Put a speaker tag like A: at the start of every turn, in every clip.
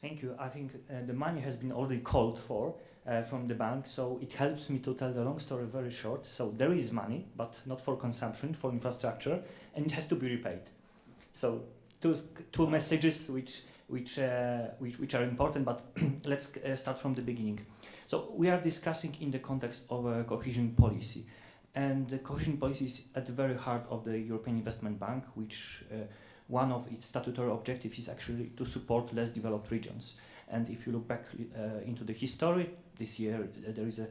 A: Thank you. I think the money has been already called for from the bank, so it helps me to tell the long story very short. So there is money, but not for consumption, for infrastructure, and it has to be repaid. So two messages which are important, but let's start from the beginning. So we are discussing in the context of a cohesion policy, and the cohesion policy is at the very heart of the European Investment Bank, which one of its statutory objectives is actually to support less developed regions. And if you look back into the history, this year there is a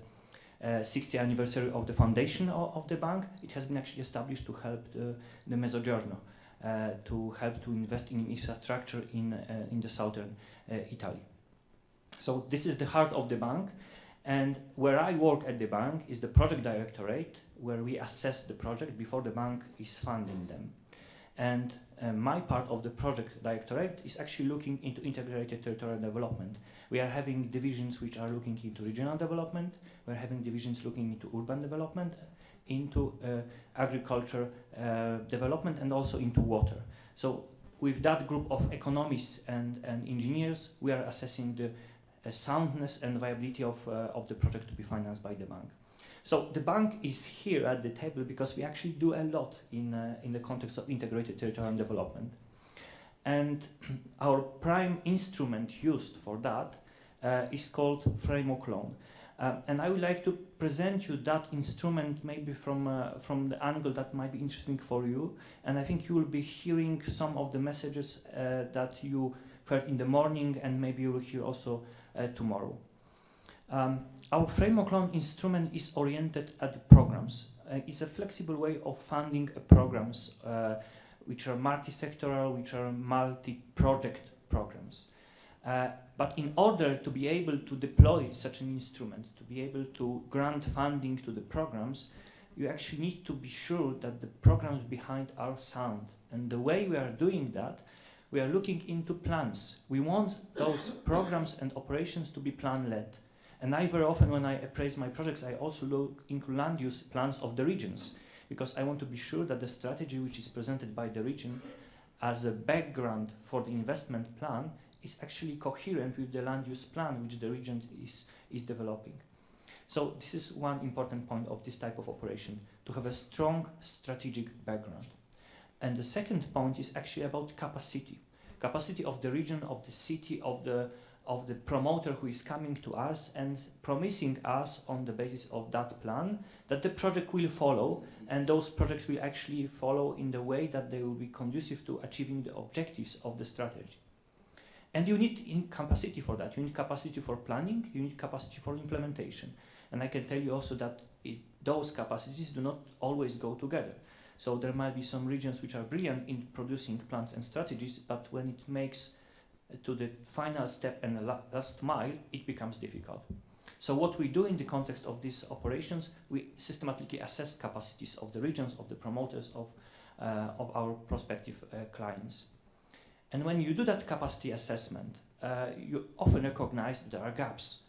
A: 60th anniversary of the foundation of the bank. It has been actually established to help the Mezzogiorno, to help to invest in infrastructure in the southern Italy. So this is the heart of the bank, and where I work at the bank is the project directorate, where we assess the project before the bank is funding them. And my part of the project directorate is actually looking into integrated territorial development. We are having divisions which are looking into regional development, we're having divisions looking into urban development, into agriculture development, and also into water. So with that group of economists and engineers, we are assessing the soundness and viability of the project to be financed by the bank. So the bank is here at the table because we actually do a lot in the context of integrated territorial development. And our prime instrument used for that is called framework loan. And I would like to present you that instrument maybe from the angle that might be interesting for you. And I think you will be hearing some of the messages that you heard in the morning, and maybe you will hear also tomorrow. Our framework loan instrument is oriented at programs. It's a flexible way of funding programs which are multi-sectoral, which are multi-project programs. But in order to be able to deploy such an instrument, to be able to grant funding to the programs, you actually need to be sure that the programs behind are sound. And the way we are doing that, we are looking into plans. We want those programs and operations to be plan-led. And I very often, when I appraise my projects, I also look into land use plans of the regions, because I want to be sure that the strategy which is presented by the region as a background for the investment plan is actually coherent with the land use plan which the region is developing. So this is one important point of this type of operation, to have a strong strategic background. And the second point is actually about capacity. Capacity of the region, of the city, of the promoter who is coming to us and promising us on the basis of that plan that the project will follow, and those projects will actually follow in the way that they will be conducive to achieving the objectives of the strategy. And you need capacity for that. You need capacity for planning, you need capacity for implementation. And I can tell you also that those capacities do not always go together. So there might be some regions which are brilliant in producing plans and strategies, but when it makes to the final step and the last mile, it becomes difficult. So what we do in the context of these operations, we systematically assess capacities of the regions, of the promoters, of our prospective clients. And when you do that capacity assessment, you often recognize there are gaps.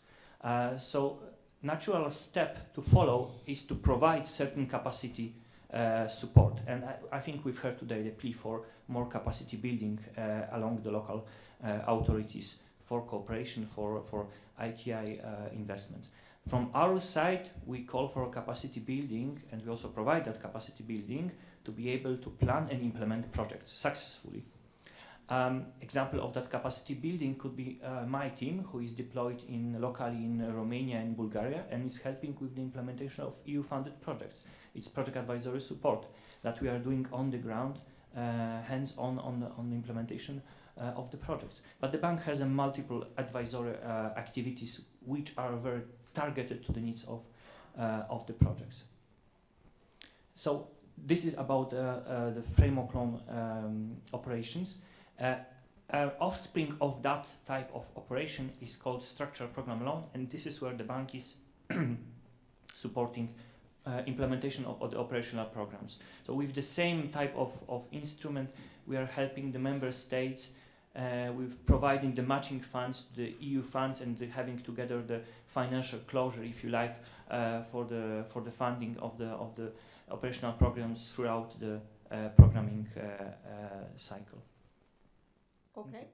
A: So natural step to follow is to provide certain capacity support. And I think we've heard today the plea for more capacity building along the local authorities, for cooperation, for ITI investments. From our side, we call for capacity building, and we also provide that capacity building to be able to plan and implement projects successfully. Example of that capacity building could be my team, who is deployed locally in Romania and Bulgaria, and is helping with the implementation of EU-funded projects. It's project advisory support that we are doing on the ground, hands-on on the implementation of the projects. But the bank has multiple advisory activities which are very targeted to the needs of the projects. So this is about the framework loan operations. Offspring of that type of operation is called structured program loan, and this is where the bank is supporting implementation of the operational programs. So with the same type of instrument, we are helping the member states with providing the matching funds, the EU funds, and having together the financial closure, if you like, for the funding of the operational programs throughout the programming cycle.
B: Okay.